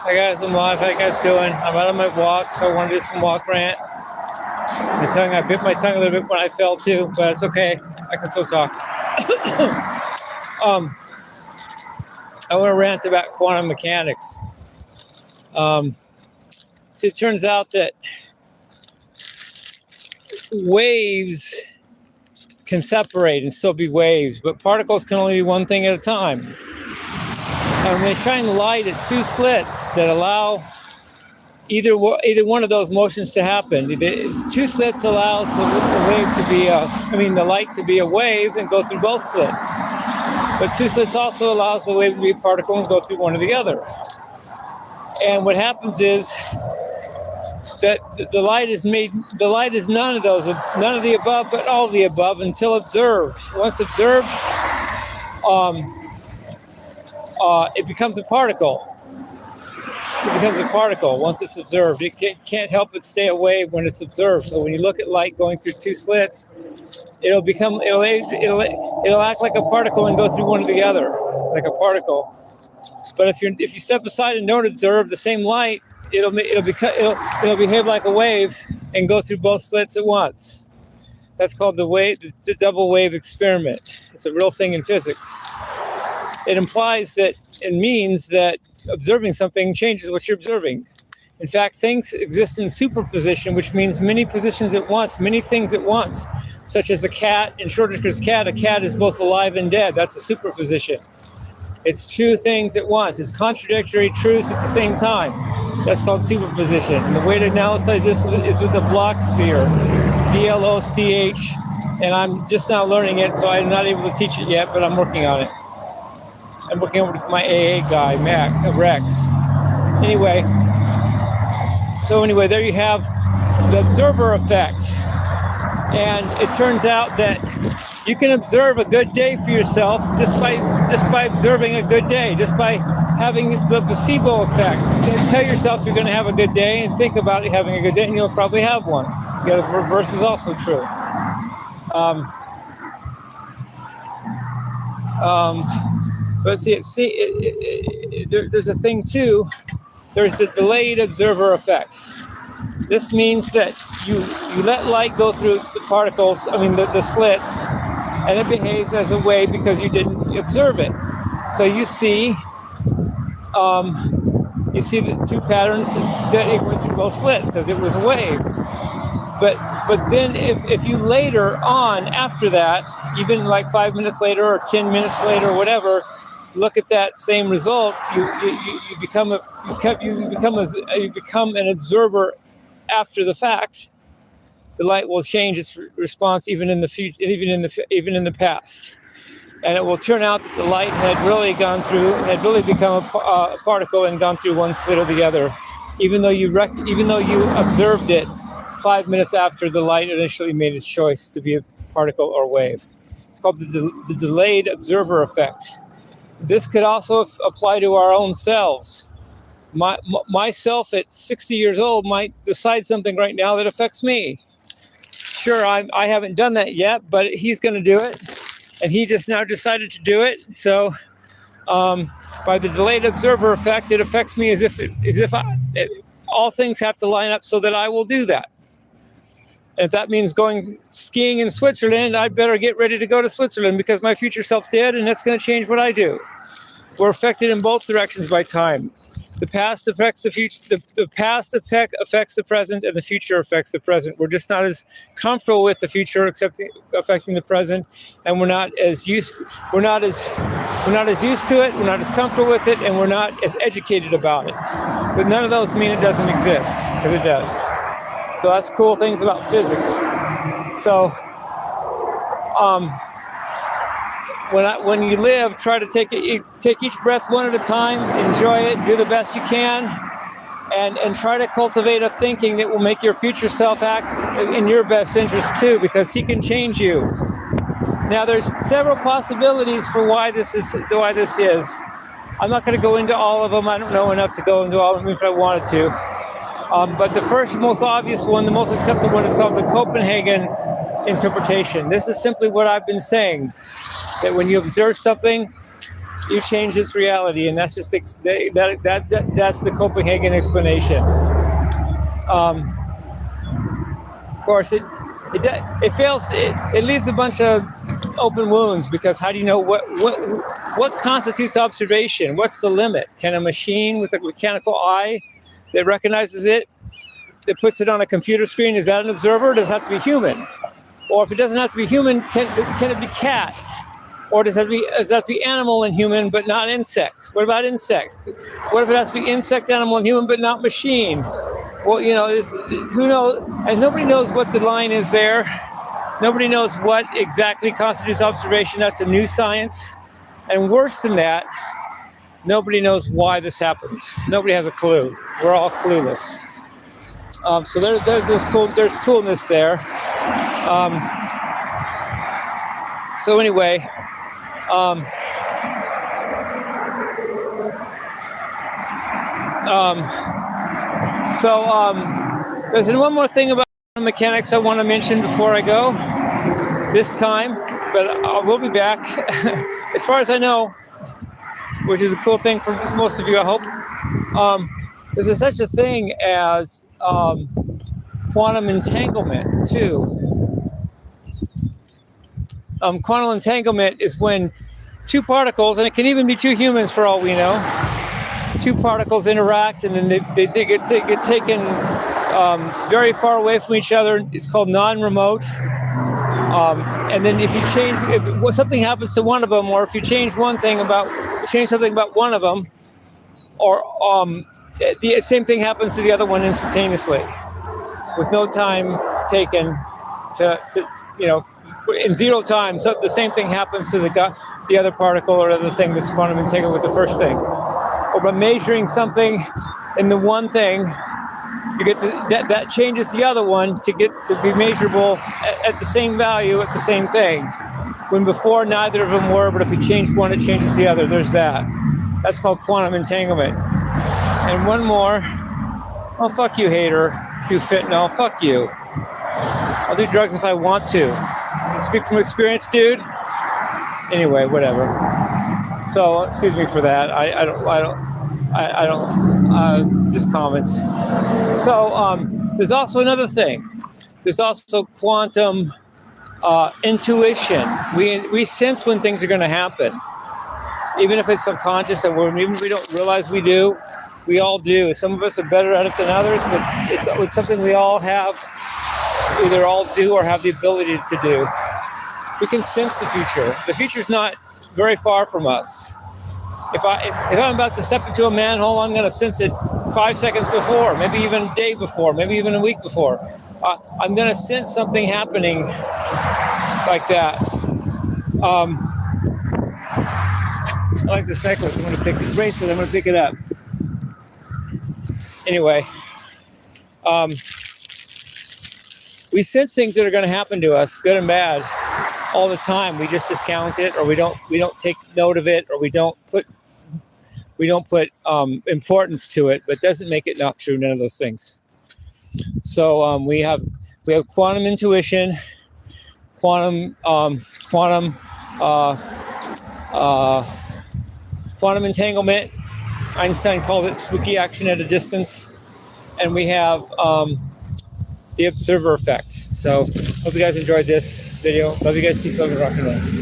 Hi guys, I'm live. How you guys doing? I'm out on my walk, so I want to do some walk rant. I bit my tongue a little bit when I fell too, but it's okay. I can still talk. I want to rant about quantum mechanics. See, it turns out that waves can separate and still be waves, but particles can only be one thing at a time. And they shine light at two slits that allow either one of those motions to happen. The two slits allows the light to be a wave and go through both slits. But two slits also allows the wave to be a particle and go through one or the other. And what happens is that the light is none of the above, but all of the above until observed. Once observed, it becomes a particle. It becomes a particle once it's observed. It can't help but stay a wave when it's observed. So when you look at light going through two slits, it'll act like a particle and go through one or the other, like a particle. But if you step aside and don't observe the same light, it'll behave like a wave and go through both slits at once. That's called the double wave experiment. It's a real thing in physics. It means that observing something changes what you're observing. In fact, things exist in superposition, which means many positions at once, many things at once, such as a cat. In Schrodinger's cat, a cat is both alive and dead. That's a superposition. It's two things at once. It's contradictory truths at the same time. That's called superposition. And the way to analyze this is with the Bloch sphere, B-L-O-C-H, and I'm just now learning it, so I'm not able to teach it yet, but I'm working on it. I'm working over with my AA guy, Rex. Anyway, there you have the observer effect. And it turns out that you can observe a good day for yourself just by observing a good day, just by having the placebo effect. You tell yourself you're going to have a good day and think about it having a good day, and you'll probably have one. The reverse is also true. But there's a thing too. There's the delayed observer effect. This means that you let light go through the particles, the slits, and it behaves as a wave because you didn't observe it. So you see the two patterns that it went through both slits because it was a wave. But then if you later on after that, even like 5 minutes later or 10 minutes later or whatever, look at that same result, you become an observer after the fact. The light will change its response even in the future, even in the past, and it will turn out that the light had really become a particle and gone through one slit or the other, even though you observed it 5 minutes after the light initially made its choice to be a particle or wave. It's called the delayed observer effect. This could also apply to our own selves. Myself at 60 years old might decide something right now that affects me. Sure, I haven't done that yet, but he's going to do it, and he just now decided to do it. So, by the delayed observer effect, it affects me as if all things have to line up so that I will do that. And if that means going skiing in Switzerland, I'd better get ready to go to Switzerland because my future self did, and that's going to change what I do. We're affected in both directions by time. The past affects the future. The past affects the present, and the future affects the present. We're just not as comfortable with the future affecting the present, and we're not as used to it. We're not as comfortable with it, and we're not as educated about it. But none of those mean it doesn't exist, because it does. So that's cool things about physics. So, when you live, try to take each breath one at a time, enjoy it, do the best you can, and try to cultivate a thinking that will make your future self act in your best interest too, because he can change you. Now, there's several possibilities for why this is. I'm not going to go into all of them. I don't know enough to go into all of them if I wanted to. But the first, most obvious one, the most accepted one, is called the Copenhagen interpretation. This is simply what I've been saying, that when you observe something, You change this reality, and that's just that's the Copenhagen explanation. Of course, it fails. It leaves a bunch of open wounds, because how do you know what constitutes observation? What's the limit? Can a machine with a mechanical eye that recognizes it, that puts it on a computer screen, is that an observer? Or does it have to be human? Or if it doesn't have to be human, can it be cat? Or does it have to be animal and human, but not insect? What about insect? What if it has to be insect, animal, and human, but not machine? Well, who knows? And nobody knows what the line is there. Nobody knows what exactly constitutes observation. That's a new science. And worse than that, nobody knows why this happens. Nobody has a clue. We're all clueless. So there's coolness there. So anyway, there's one more thing about mechanics I want to mention before I go this time, but we'll be back. As far as I know, which is a cool thing for most of you, I hope, there's such a thing as quantum entanglement too. Quantum entanglement is when two particles, and it can even be two humans for all we know, two particles interact, and then they get taken very far away from each other. It's called non-remote. And then if something happens to one of them, or if you change something about one of them, or the same thing happens to the other one instantaneously, with no time taken to in zero time. So the same thing happens to the other particle or other thing that's quantum entangled with the first thing. Or by measuring something in the one thing, you get that changes the other one to get to be measurable at the same value at the same thing. When before neither of them were, but if you change one, it changes the other. There's that. That's called quantum entanglement. And one more. Oh, fuck you, hater. You fentanyl. Fuck you. I'll do drugs if I want to. Speak from experience, dude. Anyway, whatever. So excuse me for that. I don't. Just comments. So there's also another thing. There's also quantum intuition. We sense when things are going to happen, even if it's subconscious, and even if we don't realize we do. We all do. Some of us are better at it than others, but it's something we all have, either all do or have the ability to do. We can sense the future. The future's not very far from us. If I'm about to step into a manhole, I'm going to sense it 5 seconds before, maybe even a day before, maybe even a week before. I'm going to sense something happening like that. I like this necklace. I'm going to pick this bracelet. I'm going to pick it up. Anyway, we sense things that are going to happen to us, good and bad, all the time. We just discount it, or we don't take note of it, or we don't put importance to it. But doesn't make it not true. None of those things. So we have quantum intuition, quantum entanglement. Einstein called it spooky action at a distance. And we have the observer effect. So hope you guys enjoyed this video. Love you guys. Peace, love, and rock and roll.